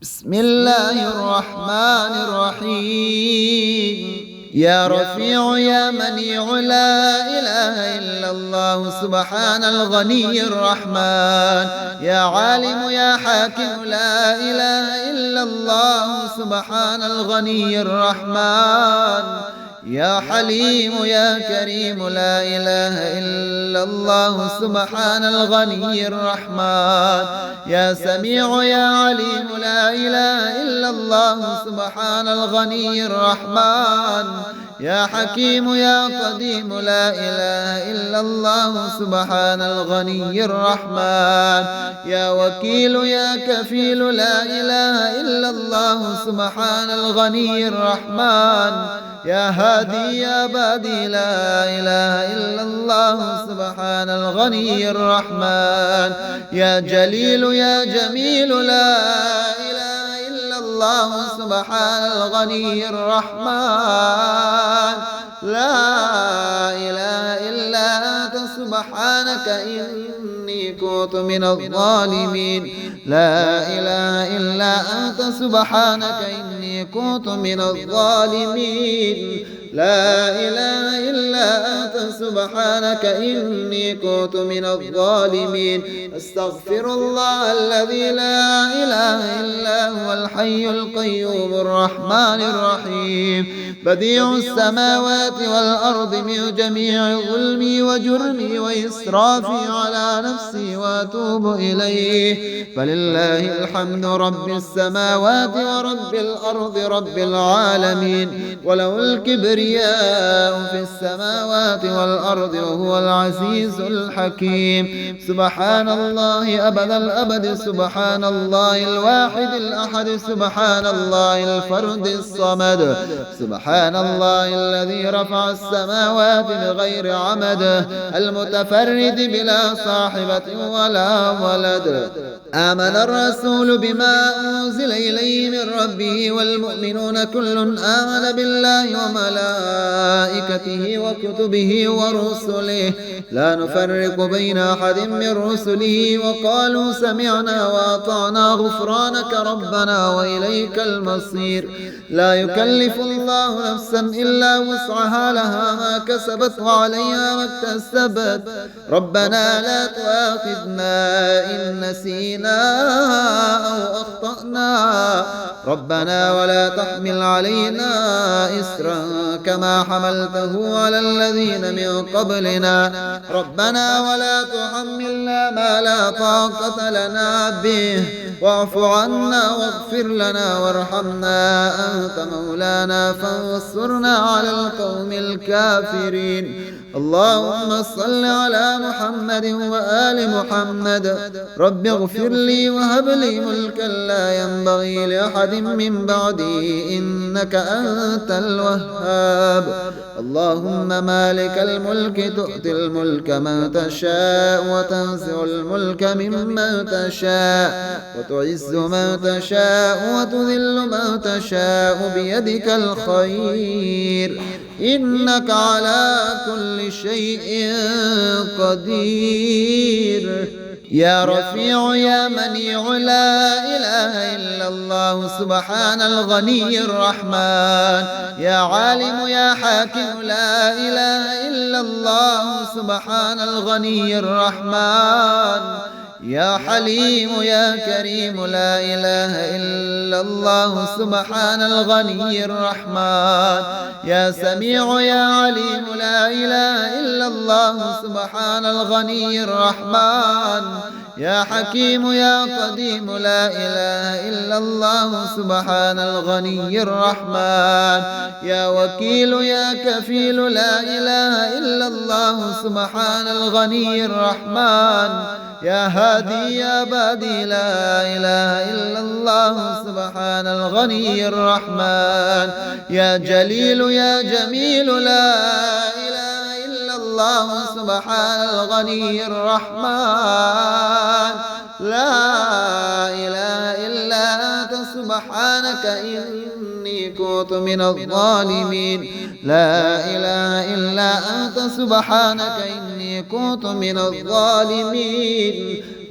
بسم الله الرحمن الرحيم. يا رفيع يا منيع لا إله إلا الله سبحان الغني الرحمن. يا عالم يا حاكم لا إله إلا الله سبحان الغني الرحمن. يا حليم يا كريم لا إله إلا الله سبحان الغني الرحمن. يا سميع يا عليم لا إله إلا الله سبحان الغني الرحمن. يا حكيم يا قديم لا إله إلا الله سبحان الغني الرحمن. يا وكيل يا كفيل لا إله إلا الله سبحان الغني الرحمن. يا هادي يا بادي لا إله إلا الله سبحان الغني الرحمن. يا جليل يا جميل لا إله إلا الله سبحان الغني الرحمن. لا إله إلا أنت سبحانك إني كنت من الظالمين. لا إله إلا أنت سبحانك إني كنت من الظالمين. لا إله إلا أنت سبحانك إني كنت من الظالمين. أستغفر الله الذي لا إله إلا هو الحي القيوم الرحمن الرحيم. بديع السماوات والأرض من جميع ظلمي وجرمي وإسرافي على نفسي وأتوب إليه. فلله الحمد رب السماوات ورب الأرض رب العالمين. وله الكبرياء في السماوات والأرض وهو العزيز الحكيم. سبحان الله أبد الأبد. سبحان الله الواحد الأحد. سبحان الله الفرد الصمد. سبحان الله الذي رفع السماوات بغير عمد المتفرد بلا صاحبة ولا ولد. آمن الرسول بما أنزل إليه من ربه والمؤمنون كل آمن بالله وملائكته وكتبه ورسله لا نفرق بين أحد من رسله وقالوا سمعنا وأطعنا غفرانك ربنا وإليك المصير. لا يكلف الله نفسا إلا وسعها لها ما كسبت وعليها ما اكتسبت. ربنا لا تؤاخذنا إن نسينا أو أخطأنا. ربنا ولا تحمل علينا إسرا كما حملته على الذين من قبلنا. ربنا ولا تحملنا ما لا طاقة لنا به واعف عنا واغفر لنا وارحمنا أنت مولانا فانصرنا على القوم الكافرين. اللهم صل على محمد وآل محمد. رب اغفر لي وهب لي ملكا لا ينبغي لأحد من بعدي إنك أنت الوهاب. اللهم مالك الملك تؤتي الملك من تشاء وتنزع الملك ممن تشاء وتعز من تشاء وتذل من تشاء بيدك الخير إنك على كل شيء قدير. يا رفيع يا منيع لا إله إلا الله سبحان الغني الرحمن. يا عالم يا حاكم لا إله إلا الله سبحان الغني الرحمن. يا حليم يا كريم لا إله إلا الله سبحان الغني الرحمن. يا سميع يا عليم لا إله إلا الله سبحان الغني الرحمن. يا حكيم يا قديم لا إله إلا الله سبحان الغني الرحمن. يا وكيل يا كفيل لا إله إلا الله سبحان الغني الرحمن. يا هادي يا بادي لا إله إلا الله سبحان الغني الرحمن. يا جليل يا جميل لا إله إلا الله سبحان الغني الرحمن. لا إله إلا أنت سبحانك إني كنت من الظالمين. لا إله إلا أنت سبحانك إني كنت من الظالمين.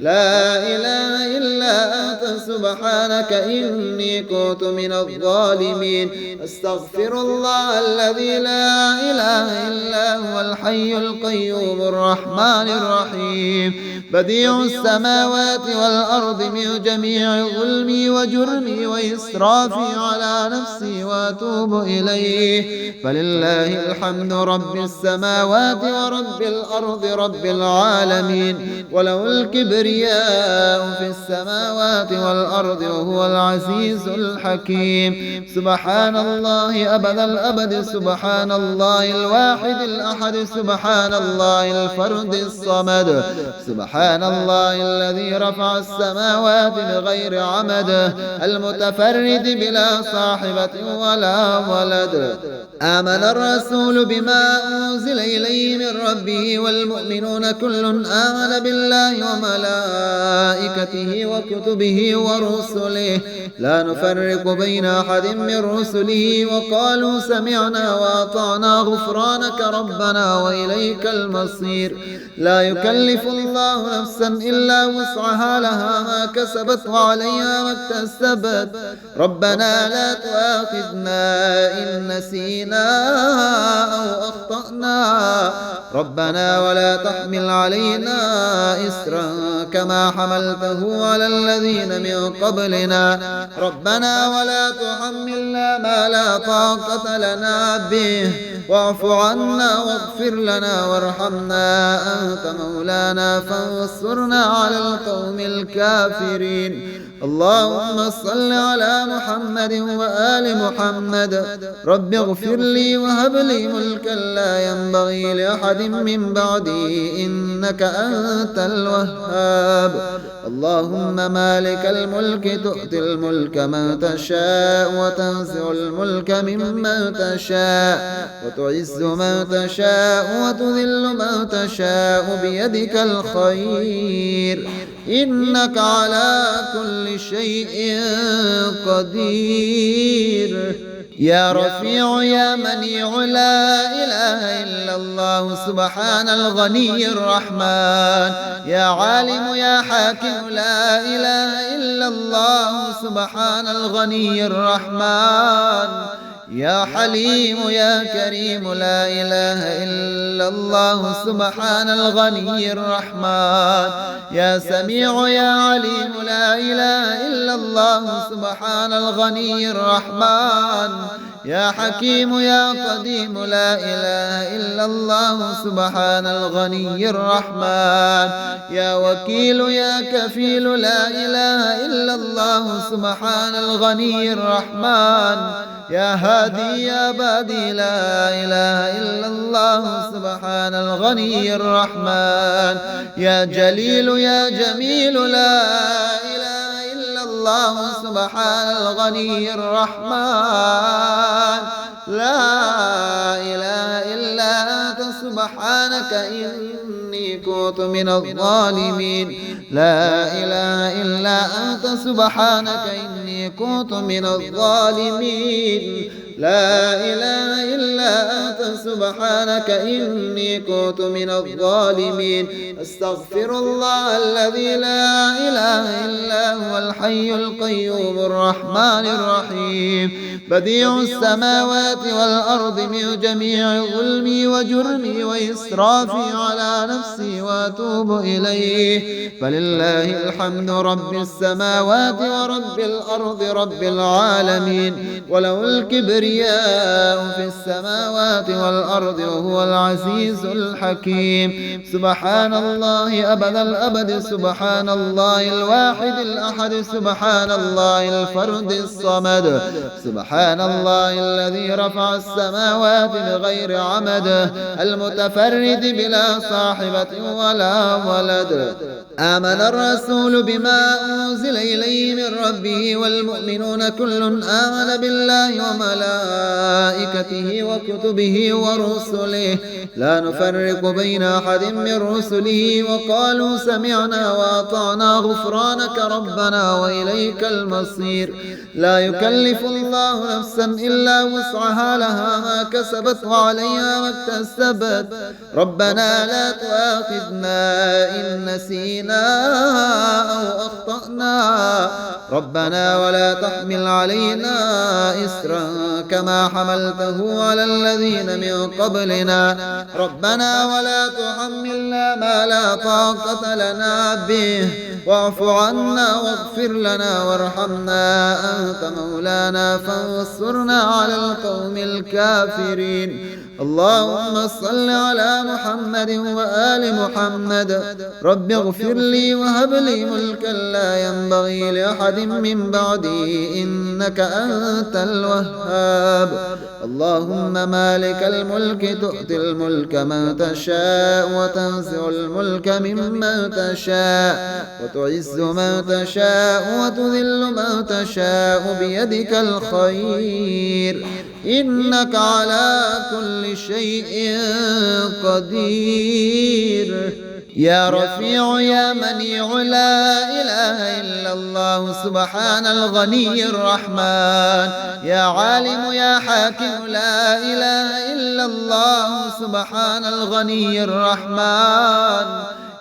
لا إله إلا أنت سبحانك إني كنت من الظالمين أستغفر الله الذي لا إله إلا هو الحي القيوم الرحمن الرحيم بديع السماوات والأرض من جميع ظلمي وجرمي وإسرافي على نفسي وأتوب إليه فلله الحمد رب السماوات ورب الأرض رب العالمين وله الكبرياء في السماوات والأرض وهو العزيز الحكيم سبحان الله أبد الأبد سبحان الله الواحد الأحد سبحان الله الفرد الصمد سبحان الله الذي رفع السماوات بغير عمد المتفرد بلا صاحبة ولا ولد آمن الرسول بما أنزل إليه من ربه والمؤمنون كل آمن بالله وملائكته وكتبه ورسله لا نفرق بين أحد من رسله وقالوا سمعنا وأطعنا غفرانك ربنا وإليك المصير لا يكلف الله نفسا إلا وسعها لها ما كسبت وعليها ما اكتسبت ربنا لا تؤاخذنا إن نسينا أو أخطأنا ربنا ولا تحمل علينا إسرا كما حملته على الذين من قبلنا ربنا ولا تحملنا ما لا طاقة لنا به واعف عنا واغفر لنا وارحمنا أنت مولانا فانصرنا على القوم الكافرين اللهم صل على محمد وآل محمد رب اغفر لي وهب لي ملكا لا ينبغي لأحد من بعدي إنك أنت الوهاب اللهم مالك الملك تؤتي الملك من تشاء وتنزع الملك ممن تشاء وتعز من تشاء وتذل من تشاء بيدك الخير إنك على كل شيء قدير يا رفيع يا منيع لا إله إلا الله سبحان الغني الرحمن يا عالم يا حاكم لا إله إلا الله سبحان الغني الرحمن يا حليم يا كريم لا إله إلا الله سبحان الغني الرحمن يا سميع يا عليم لا إله إلا الله سبحان الغني الرحمن يا حكيم يا قديم لا إله إلا الله سبحان الغني الرحمن يا وكيل يا كفيل لا إله إلا الله سبحان الغني الرحمن يا هادي يا بادي لا إله إلا الله سبحان الغني الرحمن يا جليل يا جميل لا إله إلا الله سبحان الغني الرحمن لا إله إلا أنت سبحانك إني كنت من الظالمين لا إله إلا أنت سبحانك إني كنت من الظالمين لا إله إلا أنت سبحانك إني كنت من الظالمين أستغفر الله الذي لا إله إلا هو الحي القيوم الرحمن الرحيم بديع السماوات والأرض من جميع ظلمي وجرمي وإسرافي على نفسي وأتوب إليه فلله الحمد رب السماوات ورب الأرض رب العالمين وله الكبرياء في السماوات والأرض وهو العزيز الحكيم سبحان الله أبد الأبد سبحان الله الواحد الأحد سبحان الله الفرد الصمد سبحان الله الذي رفع السماوات بغير عمد المتفرد بلا صاحبة ولا ولد آمن الرسول بما أنزل إليه من ربه والمؤمنون كل آمن بالله وملائكته وكتبه ورسله لا نفرق بين أحد من رسله وقالوا سمعنا وأطعنا غفرانك ربنا وإليك المصير لا يكلف الله نفسا إلا وسعها لها ما كسبت وعليها ما اكتسبت ربنا لا تؤاخذنا إن نسينا نسينا أو أخطأنا ربنا ولا تحمل علينا إسرا كما حملته على الذين من قبلنا ربنا ولا تحملنا ما لا طاقة لنا به واعف عنا واغفر لنا وارحمنا أنت مولانا فانصرنا على القوم الكافرين. اللهم صل على محمد وآل محمد. رب اغفر لي وهب لي ملكا لا ينبغي لأحد من بعدي إنك أنت الوهاب. اللهم مالك الملك تؤتي الملك من تشاء وتنزع الملك ممن تشاء وتعز من تشاء وتذل من تشاء بيدك الخير إنك على كل شيء قدير. يا رفيع يا منيع لا إله إلا الله سبحان الغني الرحمن. يا عالم يا حاكم لا إله إلا الله سبحان الغني الرحمن.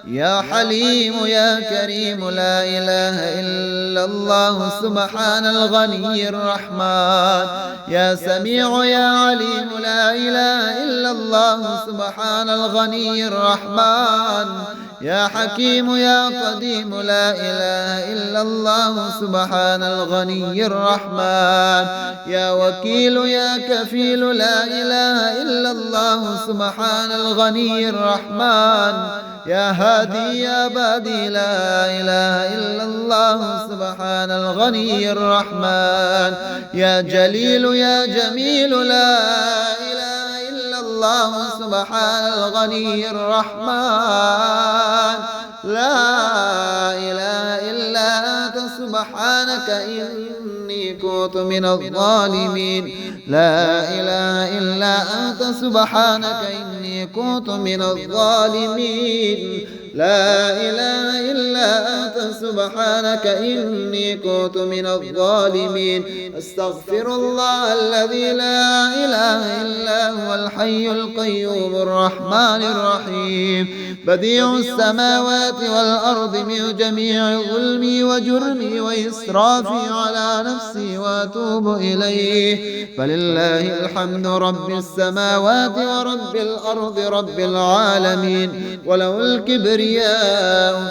يا حليم يا كريم لا إله إلا الله سبحان الغني الرحمن. يا سميع يا عليم لا إله إلا الله سبحان الغني الرحمن. يا حكيم يا قديم لا إله إلا الله سبحان الغني الرحمن. يا وكيل يا كفيل لا إله إلا الله سبحان الغني الرحمن. يا هادي يا بادي لا إله إلا الله سبحان الغني الرحمن. يا جليل يا جميل لا إله إلا الله سبحان الغني الرحمن. لا إله إلا أنت سبحانك إني كنت من الظالمين. لا إله إلا أنت سبحانك إني كنت من الظالمين. لا إله إلا أنت سبحانك إني كنت من الظالمين. أستغفر الله الذي لا إله إلا هو الحي القيوم الرحمن الرحيم بديع السماوات والأرض من جميع ظلمي وجرمي وإسرافي على نفسي وأتوب إليه. فلله الحمد رب السماوات ورب الأرض رب العالمين وله الكبرياء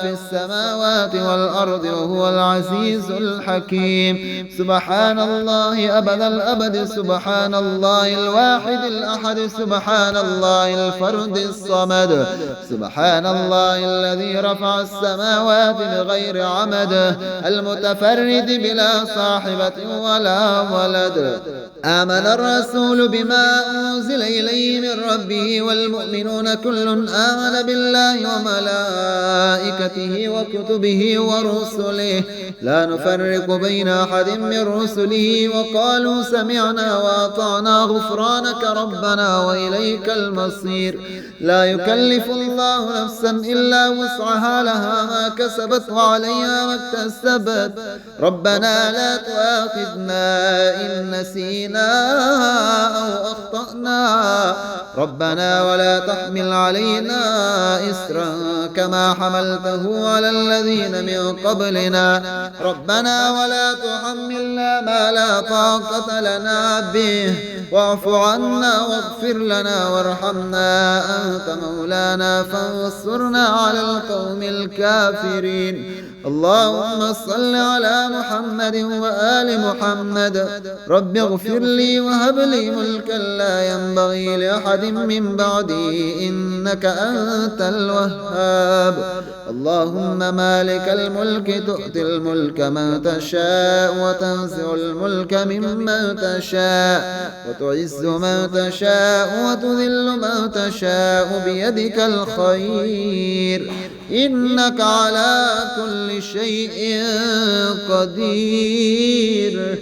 في السماوات والأرض وهو العزيز الحكيم. سبحان الله أبد الأبد سبحان الله الواحد الأحد سبحان الله الفرد الصمد. سبحان الله الذي رفع السماوات بغير عمد المتفرد بلا صاحبة ولا ولد. آمن الرسول بما أنزل إليه من ربه والمؤمنون كل آمن بالله وملائكته وكتبه ورسله لا نفرق بين أحد من رسله وقالوا سمعنا وأطعنا غفرانك ربنا وإليك المصير. لا يكلف الله نفسا إلا وسعها لها ما كسبت وعليها ما اكتسبت. ربنا لا تؤاخذنا إن نسينا أو أخطأنا ربنا ولا تحمل علينا إسرا كما حملته على الذين من قبلنا ربنا ولا تحملنا ما لا طاقة لنا به واعف عنا واغفر لنا وارحمنا أنت مولانا فانصرنا على القوم الكافرين. اللهم صل على محمد وآل محمد. رب اغفر لي وهب لي ملكا لا ينبغي لأحد من بعدي إنك أنت الوهاب. اللهم مالك الملك تؤتي الملك من تشاء وتنزع الملك ممن تشاء وتعز من تشاء وتذل من تشاء بيدك الخير إنك على كل شيء قدير.